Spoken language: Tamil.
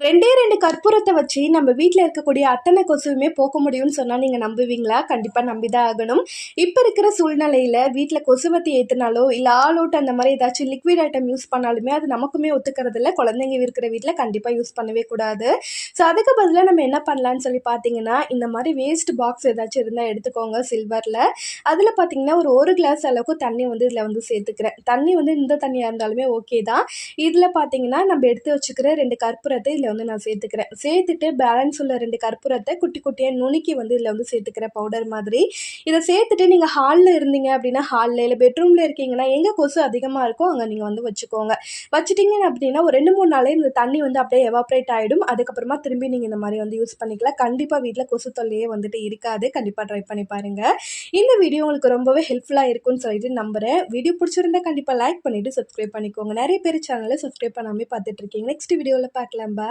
2 2 கற்பூரத்த வச்சு நம்ம வீட்ல இருக்கக்கூடிய அத்தனை கொசுவுமே போக்க முடியும்னு சொன்னா நீங்க நம்புவீங்களா? கண்டிப்பா நம்பி தான் ஆகணும். இப்ப இருக்கிற சூழ்நிலையில வீட்ல கொசுவத்தி ஏத்துனாலோ, இல்ல ஆல் அவுட் அந்த மாரி ஏதாச்சும் லிக்விட் ஐட்டம் யூஸ் பண்ணாலுமே அது நமக்குமே ஒத்துக்கிறதில்ல. குழந்தைங்க இருக்கிற வீட்ல கண்டிப்பா யூஸ் பண்ணவே கூடாது. ஸோ அதுக்கு பதிலா நம்ம என்ன பண்ணலான்னு சொல்லி பார்த்தீங்கன்னா, இந்த மாரி வேஸ்ட் பாக்ஸ் ஏதாச்சும் இருந்தா எடுத்துக்கோங்க சில்வர்ல. அதில பார்த்தீங்கன்னா, ஒரு 1 கிளாஸ் அளவுக்கு தண்ணி வந்து இதில வந்து சேர்த்துக்கிறேன். தண்ணி வந்து இந்த தண்ணியா இருந்தாலுமே ஓகே தான். இதில பார்த்தீங்கன்னா, நம்ம எடுத்து வச்சுக்கிற 2 கற்பூரத்த இதில வந்து நான் சேர்த்துக்கிறேன். சேர்த்துட்டு பேலன்ஸ் உள்ள 2 கற்பூரத்த குட்டி குட்டியா நுணுக்கி வந்து இதில வந்து சேர்த்துக்கிறேன் பவுடர் மாதிரி. இத சேர்த்துட்டு நீங்க ஹால்ல இருந்தீங்க அப்படின்னா, ஹால்ல இல்ல பெட்ரூம்ல இருக்கீங்கன்னா, எங்க கொசு அதிகமா இருக்கோ அங்க நீங்க வந்து வச்சுக்கோங்க. வச்சுட்டீங்க அப்படின்னா, ஒரு 2, 3 நாளே இந்த தண்ணி வந்து அப்படியே எவாப்ரேட் ஆயிடும். அதுக்கப்புறமா திரும்பி நீங்க இந்த மாரி வந்து யூஸ் பண்ணிக்கலாம். கண்டிப்பா வீட்ல கொசு தொல்லையே வந்துட்டு இருக்காது. கண்டிப்பா ட்ரை பண்ணி பாருங்க. இந்த வீடியோ உங்களுக்கு ரொம்பவே ஹெல்ப்ஃபுல்லா இருக்கும்னு சொல்லிட்டு நம்புறேன். வீடியோ பிடிச்சிருந்தா கண்டிப்பா லைக் பண்ணிட்டு சப்ஸ்கிரைப் பண்ணிக்கோங்க. நெறைய பேர் சேனல சப்ஸ்கிரைப் பண்ணாமயே பார்த்துட்டு இருக்கீங்க. நெக்ஸ்ட் வீடியோல பார்க்கலாம். பாய்.